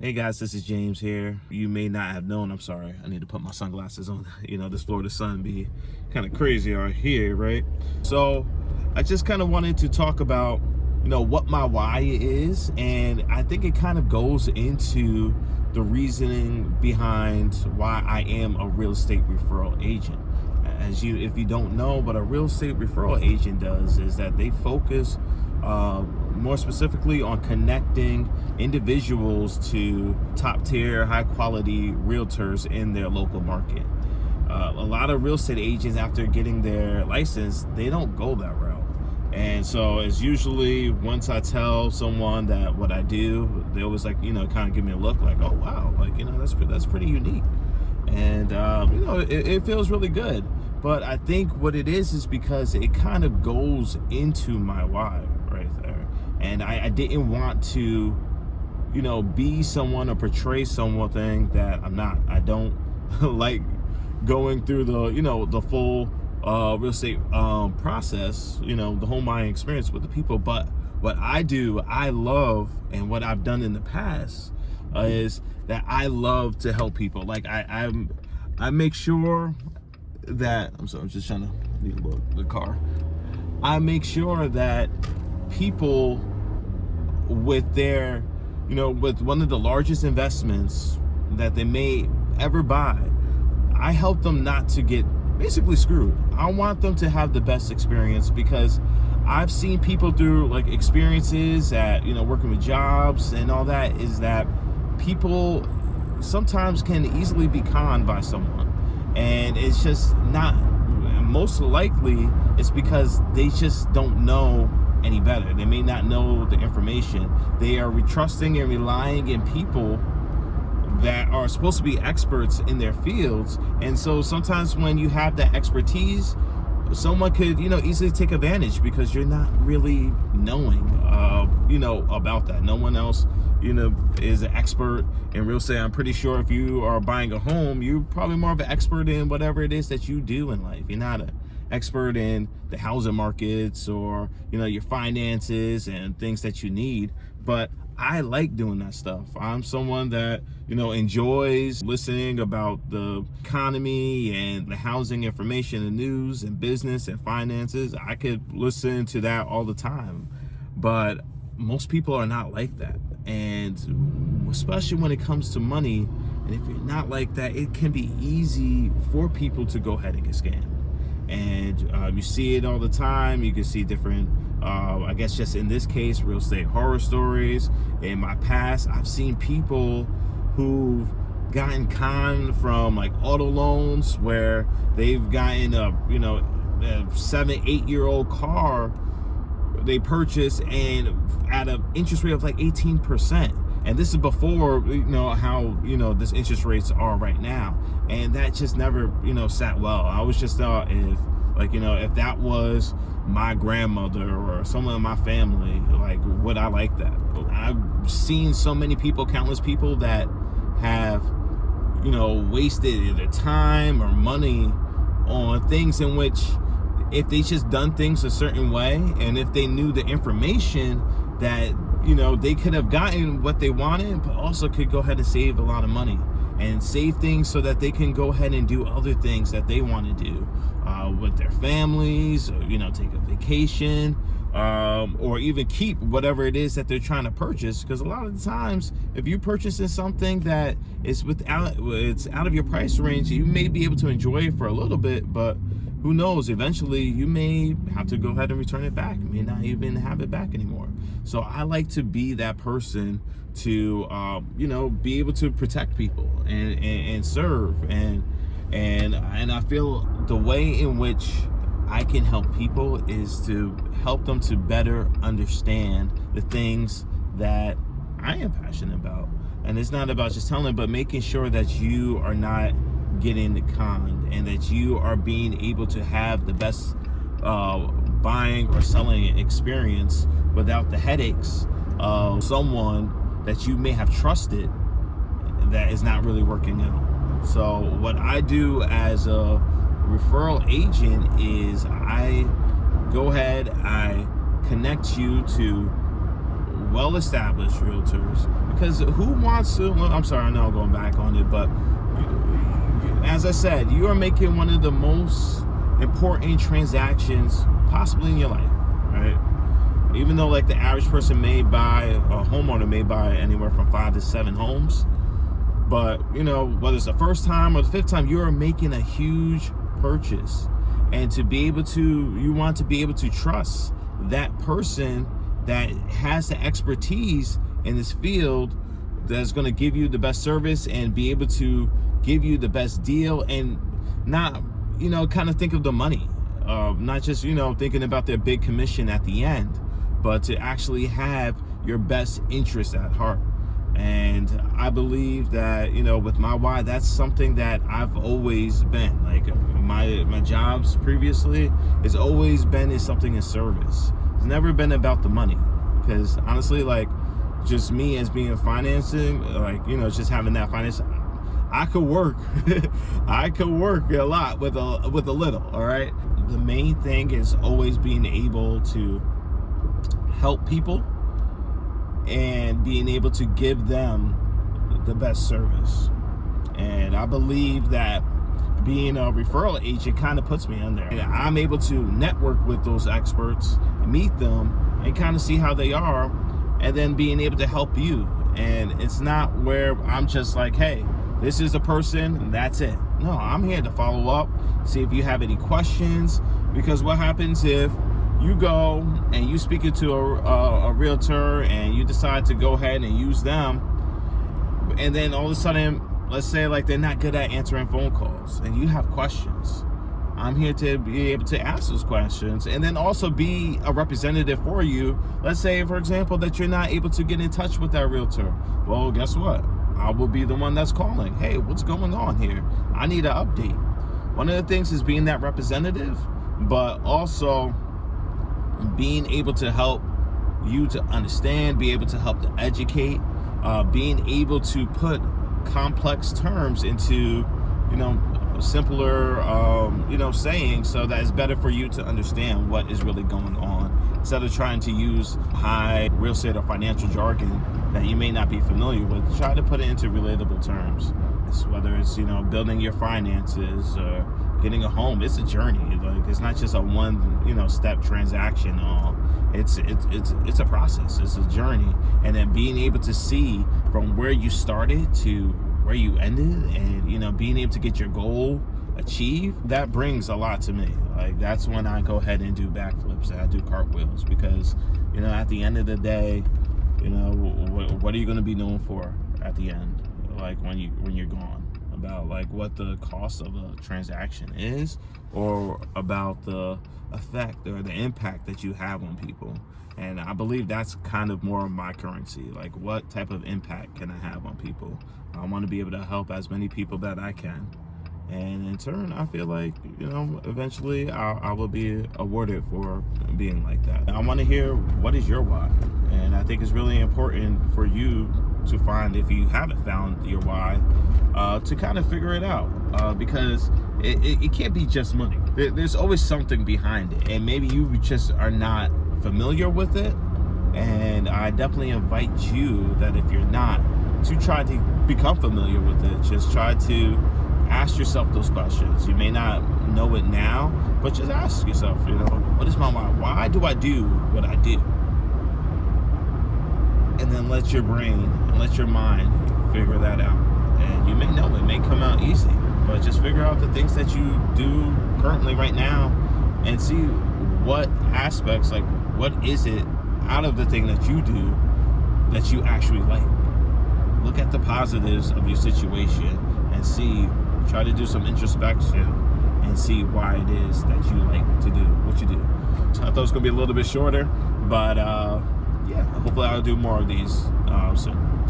Hey guys, this is James here. You may not have known, I'm sorry, I need to put my sunglasses on. This Florida sun be kind of crazy out here, right? So I just kind of wanted to talk about, what my why is. And I think it kind of goes into the reasoning behind why I am a real estate referral agent. If you don't know, what a real estate referral agent does is that they focus more specifically on connecting individuals to top tier, high quality realtors in their local market. A lot of real estate agents, after getting their license, they don't go that route. And so it's usually, once I tell someone that what I do, they always kind of give me a look like, oh wow, that's pretty unique. And it feels really good. But I think what it is because it kind of goes into my why right there. And I didn't want to, be someone or portray something that I'm not. I don't like going through the full real estate process, the home buying experience with the people. But what I do, I love, and what I've done in the past is that I love to help people. Like I make sure that, I'm just trying to leave the car. I make sure that people with their, with one of the largest investments that they may ever buy, I help them not to get basically screwed. I want them to have the best experience, because I've seen people through experiences at, working with jobs and all that, is that people sometimes can easily be conned by someone. And it's just not, most likely it's because they just don't know any better. They may not know the information. They are trusting and relying in people that are supposed to be experts in their fields. And so sometimes when you have that expertise, someone could, easily take advantage because you're not really knowing, about that. No one else, is an expert in real estate. I'm pretty sure if you are buying a home, you're probably more of an expert in whatever it is that you do in life. You're not an expert in the housing markets or, your finances and things that you need. But I like doing that stuff. I'm someone that, enjoys listening about the economy and the housing information and news and business and finances. I could listen to that all the time. But most people are not like that. And especially when it comes to money, and if you're not like that, it can be easy for people to go ahead and get scammed. And you see it all the time. You can see different, I guess just in this case, real estate horror stories. In my past, I've seen people who've gotten conned from auto loans, where they've gotten a 7-8-year-old car they purchased and at an interest rate of 18%. And this is before how this interest rates are right now. And that just never sat well. I was just thought, if that was my grandmother or someone in my family, would I like that? I've seen so many people, countless people that have wasted either time or money on things in which, if they just done things a certain way, and if they knew the information, that they could have gotten what they wanted, but also could go ahead and save a lot of money and save things so that they can go ahead and do other things that they want to do with their families, or, take a vacation, or even keep whatever it is that they're trying to purchase. Because a lot of the times, if you're purchasing something that is it's out of your price range, you may be able to enjoy it for a little bit, but who knows, eventually you may have to go ahead and return it back. You may not even have it back anymore. So I like to be that person to, be able to protect people and serve. And I feel the way in which I can help people is to help them to better understand the things that I am passionate about. And it's not about just telling them, but making sure that you are not getting conned, and that you are being able to have the best buying or selling experience without the headaches of someone that you may have trusted that is not really working out. So what I do as a referral agent is I go ahead, I connect you to well-established realtors, because who wants to, well, I'm sorry, I know I'm going back on it, but as I said, you are making one of the most important transactions possibly in your life, right? Even though like the average person may buy, a homeowner may buy anywhere from 5 to 7 homes, but you know, whether it's the first time or the 5th time, you're making a huge purchase. And to be able to, you want to be able to trust that person that has the expertise in this field, that's going to give you the best service and be able to give you the best deal, and not, you know, kind of think of the money, not just, you know, thinking about their big commission at the end, but to actually have your best interest at heart. And I believe that, you know, with my why, that's something that I've always been like. My jobs previously has always been is something in service. It's never been about the money, because honestly, like, just me as being financing, like, you know, just having that finance, I could work I could work a lot with a little. All right, the main thing is always being able to help people and being able to give them the best service. And I believe that being a referral agent kind of puts me in there. And I'm able to network with those experts, meet them, and kind of see how they are, and then being able to help you. And it's not where I'm just like, hey, this is a person and that's it. No, I'm here to follow up, see if you have any questions, because what happens if you go and you speak it to a realtor and you decide to go ahead and use them, and then all of a sudden, let's say like they're not good at answering phone calls and you have questions. I'm here to be able to ask those questions and then also be a representative for you. Let's say, for example, that you're not able to get in touch with that realtor. Well, guess what? I will be the one that's calling. Hey, what's going on here? I need an update. One of the things is being that representative, but also being able to help you to understand, be able to help to educate, being able to put complex terms into, you know, simpler, you know, saying, so that it's better for you to understand what is really going on, instead of trying to use high real estate or financial jargon that you may not be familiar with. Try to put it into relatable terms. Whether it's, you know, building your finances or getting a home, it's a journey. Like, it's not just a one, you know, step transaction. It's a process. It's a journey. And then being able to see from where you started to where you ended, and, you know, being able to get your goal achieved, that brings a lot to me. Like, that's when I go ahead and do backflips and I do cartwheels, because, you know, at the end of the day, you know, what are you going to be known for at the end? Like, when you're gone, about like what the cost of a transaction is, or about the effect or the impact that you have on people. And I believe that's kind of more of my currency. Like, what type of impact can I have on people? I want to be able to help as many people that I can, and in turn, I feel like, you know, eventually I will be awarded for being like that. I want to hear, what is your why? And I think it's really important for you to find, if you haven't found your why, to kind of figure it out, because it can't be just money. There's always something behind it, and maybe you just are not familiar with it. And I definitely invite you that, if you're not, to try to become familiar with it. Just try to ask yourself those questions. You may not know it now, but just ask yourself, you know, what is my why? Why do I do what I do? And then let your brain and let your mind figure that out. And you may know it may come out easy, but just figure out the things that you do currently right now, and see what aspects, like, what is it out of the thing that you do that you actually like. Look at the positives of your situation and see, try to do some introspection and see why it is that you like to do what you do. So I thought it was gonna be a little bit shorter, but yeah, hopefully I'll do more of these soon.